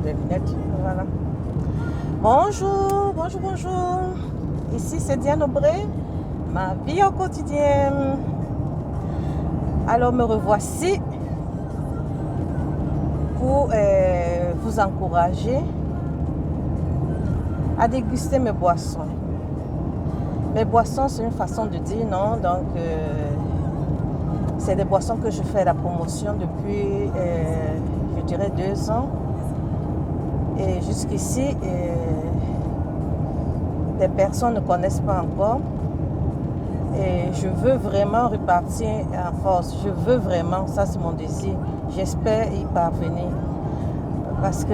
mes lunettes. Voilà. Bonjour. Ici, c'est Diane Aubray, ma vie au quotidien. Alors, me revoici pour vous encourager à déguster mes boissons. Mes boissons, c'est une façon de dire, non? Donc, c'est des boissons que je fais la promotion depuis, je dirais, 2 ans. Et jusqu'ici, des personnes ne connaissent pas encore. Et je veux vraiment repartir en force. Je veux vraiment, ça c'est mon désir. J'espère y parvenir. Parce que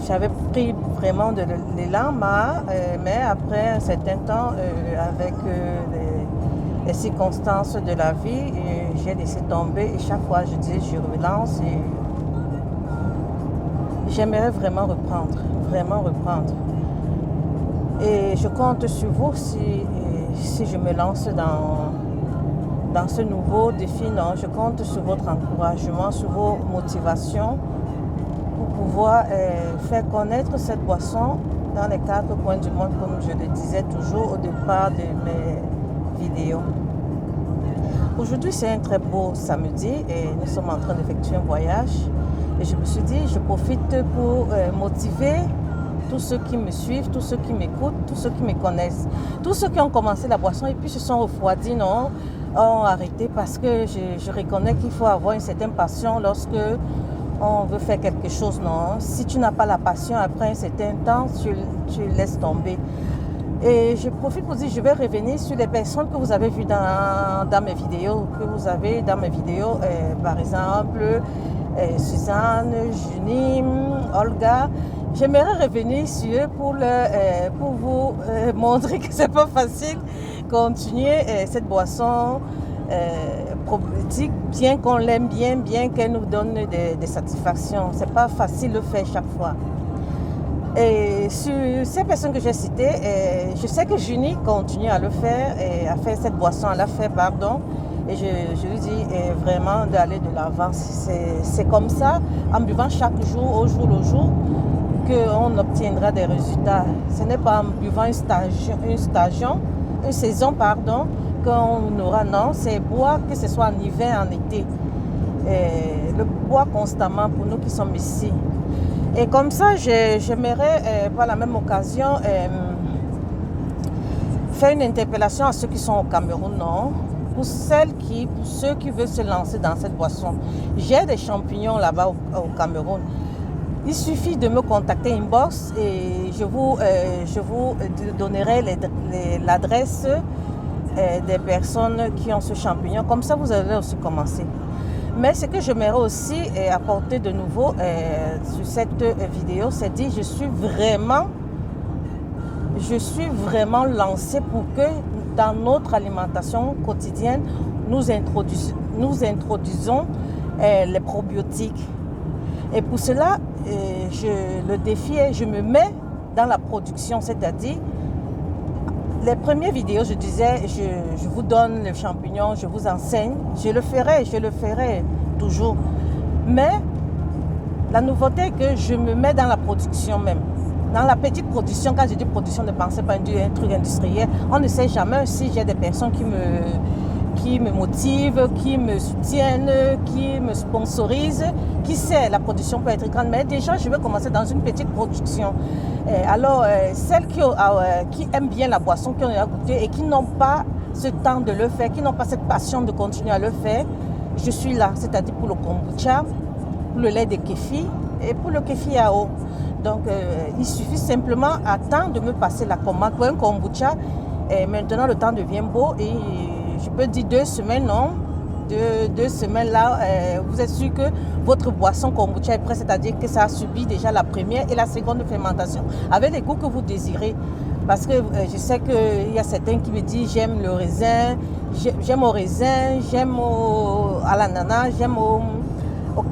j'avais pris vraiment de l'élan, mais après un certain temps, avec les circonstances de la vie, j'ai laissé tomber. Et chaque fois, je dis, je relance. Et j'aimerais vraiment reprendre. Et je compte sur vous si je me lance dans ce nouveau défi. Non, je compte sur votre encouragement, sur vos motivations pour pouvoir faire connaître cette boisson dans les 4 coins du monde, comme je le disais toujours au départ de mes vidéos. Aujourd'hui, c'est un très beau samedi et nous sommes en train d'effectuer un voyage. Et je me suis dit, je profite pour motiver tous ceux qui me suivent, tous ceux qui m'écoutent, tous ceux qui me connaissent. Tous ceux qui ont commencé la boisson et puis se sont refroidis, non, ont arrêté parce que je reconnais qu'il faut avoir une certaine passion lorsque on veut faire quelque chose, non. Si tu n'as pas la passion, après un certain temps, tu laisses tomber. Et je profite pour dire, je vais revenir sur les personnes que vous avez vues dans mes vidéos, par exemple, Suzanne, Junie, Olga. J'aimerais revenir sur eux pour vous montrer que c'est pas facile continuer cette boisson probiotique, bien qu'on l'aime bien qu'elle nous donne des satisfactions. C'est pas facile de faire chaque fois. Et sur ces personnes que j'ai citées, je sais que Junie continue à le faire, à faire cette boisson, à la faire, pardon. Et je lui dis vraiment d'aller de l'avant. C'est comme ça, en buvant chaque jour, au jour le jour, qu'on obtiendra des résultats. Ce n'est pas en buvant une saison, qu'on aura, non. C'est boire, que ce soit en hiver, en été. Le boire constamment pour nous qui sommes ici. Et comme ça, j'aimerais, par la même occasion, faire une interpellation à ceux qui sont au Cameroun, non? Pour ceux qui veulent se lancer dans cette boisson. J'ai des champignons là-bas au Cameroun. Il suffit de me contacter inbox et je vous donnerai l'adresse des personnes qui ont ce champignon. Comme ça, vous allez aussi commencer. Mais ce que j'aimerais aussi apporter de nouveau sur cette vidéo, c'est dire je suis vraiment lancée pour que dans notre alimentation quotidienne, nous introduisons les probiotiques. Et pour cela, le défi est, je me mets dans la production, c'est-à-dire, les premières vidéos, je disais, je vous donne les champignons, je vous enseigne, je le ferai toujours. Mais la nouveauté est que je me mets dans la production même. Dans la petite production, quand je dis production, ne pensez pas un truc industriel. On ne sait jamais si j'ai des personnes qui me motivent, qui me soutiennent, qui me sponsorisent. Qui sait, la production peut être grande, mais déjà, je vais commencer dans une petite production. Alors, celles qui aiment bien la boisson, qui ont déjà goûté et qui n'ont pas ce temps de le faire, qui n'ont pas cette passion de continuer à le faire, je suis là, c'est-à-dire pour le kombucha, pour le lait de kéfi et pour le kéfi à eau. Donc, il suffit simplement à temps de me passer la commande pour un kombucha. Et maintenant, le temps devient beau et je peux dire 2 semaines, non? 2 semaines là, vous êtes sûr que votre boisson kombucha est prête, c'est-à-dire que ça a subi déjà la première et la seconde fermentation avec les goûts que vous désirez. Parce que je sais qu'il y a certains qui me disent j'aime le raisin, j'aime au raisin, j'aime à l'ananas, j'aime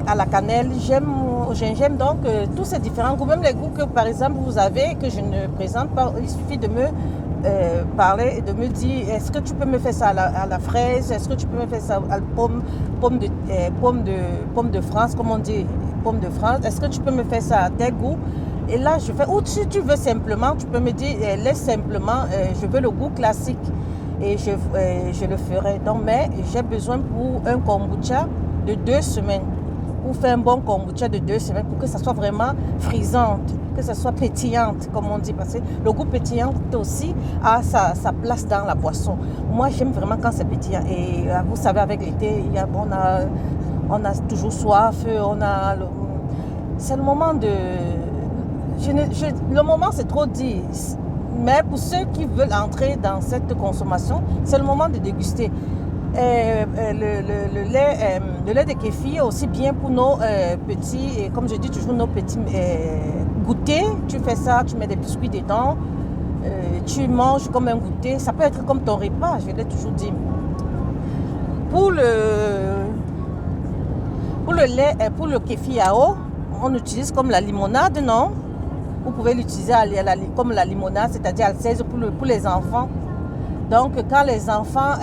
à la cannelle, j'aime au gingembre. Donc tous ces différents goûts, même les goûts que par exemple vous avez, que je ne présente pas, il suffit de me parler et de me dire, est-ce que tu peux me faire ça à la fraise, est-ce que tu peux me faire ça à la pomme de France, comme on dit, pomme de France, est-ce que tu peux me faire ça à tes goûts? Et là, je fais, ou si tu veux simplement, tu peux me dire, laisse simplement, je veux le goût classique et je le ferai. Donc, mais j'ai besoin pour un kombucha de 2 semaines. Pour faire un bon kombucha de 2 semaines, pour que ça soit vraiment frisante, que ça soit pétillante, comme on dit, parce que le goût pétillant aussi a sa place dans la boisson. Moi, j'aime vraiment quand c'est pétillant. Et vous savez, avec l'été, on a toujours soif, c'est le moment de... le moment, c'est trop dit. Mais pour ceux qui veulent entrer dans cette consommation, c'est le moment de déguster. Le lait de kéfir est aussi bien pour nos petits, et comme je dis toujours, nos petits goûters. Tu fais ça, tu mets des biscuits dedans, tu manges comme un goûter. Ça peut être comme ton repas, je l'ai toujours dit. Pour le lait, pour le kéfir à eau, on utilise comme la limonade, non? Vous pouvez l'utiliser comme la limonade, c'est-à-dire à 16 pour les enfants. Donc, quand les enfants,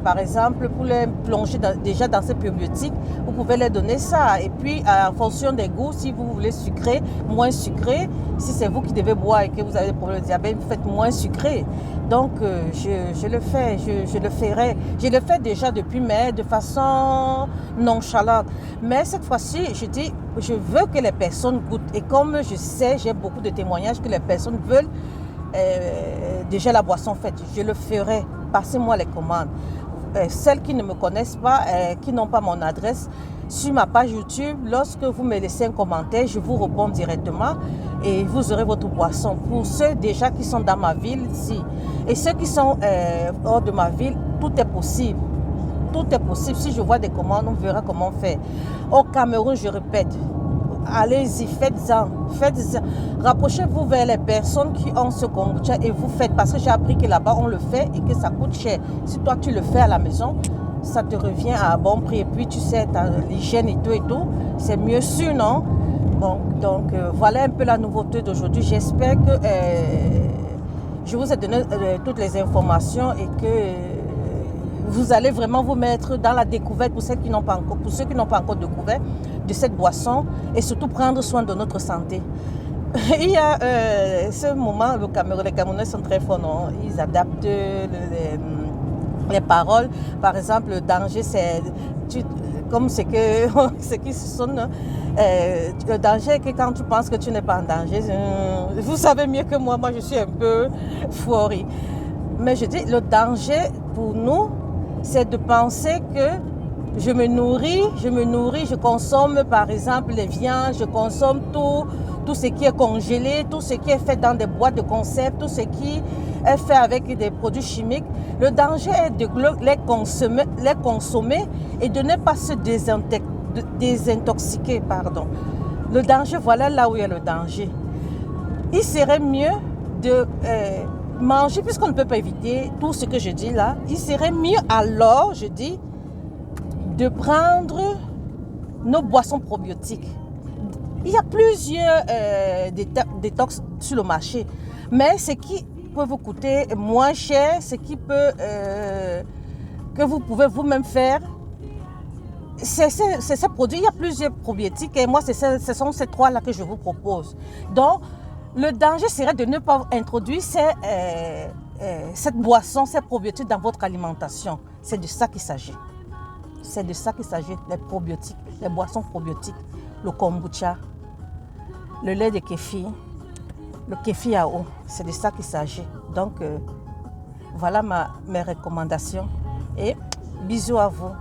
par exemple, pour les plonger déjà dans ces probiotiques, vous pouvez leur donner ça. Et puis, en fonction des goûts, si vous voulez sucré, moins sucré, si c'est vous qui devez boire et que vous avez des problèmes de diabète, vous faites moins sucré. Donc, je le fais, je le ferai. Je le fais déjà depuis mai de façon nonchalante. Mais cette fois-ci, je dis, je veux que les personnes goûtent. Et comme je sais, j'ai beaucoup de témoignages que les personnes veulent déjà la boisson faite, je le ferai. Passez-moi les commandes. Celles qui ne me connaissent pas, qui n'ont pas mon adresse, sur ma page YouTube, lorsque vous me laissez un commentaire, je vous réponds directement et vous aurez votre boisson. Pour ceux déjà qui sont dans ma ville ici et ceux qui sont hors de ma ville, tout est possible. Tout est possible. Si je vois des commandes, on verra comment faire. Au Cameroun, je répète, allez-y, faites-en. Rapprochez-vous vers les personnes qui ont ce kombucha et vous faites. Parce que j'ai appris que là-bas, on le fait et que ça coûte cher. Si toi, tu le fais à la maison, ça te revient à bon prix. Et puis, tu sais, l'hygiène et tout, c'est mieux sûr, non? Bon, donc, voilà un peu la nouveauté d'aujourd'hui. J'espère que je vous ai donné toutes les informations et que vous allez vraiment vous mettre dans la découverte pour ceux qui n'ont pas encore découvert de cette boisson et surtout prendre soin de notre santé. Il y a ce moment, les Camerounais sont très forts, non? Ils adaptent les paroles. Par exemple, le danger, c'est comme ce qui sonne. Le danger est que quand tu penses que tu n'es pas en danger, vous savez mieux que moi je suis un peu foirée. Mais je dis, le danger pour nous, c'est de penser que je me nourris, je consomme par exemple les viandes, je consomme tout ce qui est congelé, tout ce qui est fait dans des boîtes de conserve, tout ce qui est fait avec des produits chimiques. Le danger est de les consommer et de ne pas se désintoxiquer. Le danger, voilà là où il y a le danger. Il serait mieux de manger, puisqu'on ne peut pas éviter tout ce que je dis là, il serait mieux alors, je dis, de prendre nos boissons probiotiques. Il y a plusieurs détox sur le marché, mais ce qui peut vous coûter moins cher, ce qui peut que vous pouvez vous-même faire, c'est ces produits. Il y a plusieurs probiotiques et moi, ce sont ces 3 là que je vous propose. Donc, le danger serait de ne pas introduire cette boisson, ces probiotiques dans votre alimentation. C'est de ça qu'il s'agit. C'est de ça qu'il s'agit, les probiotiques, les boissons probiotiques, le kombucha, le lait de kéfir, le kéfir à eau. C'est de ça qu'il s'agit. Donc, voilà mes recommandations et bisous à vous.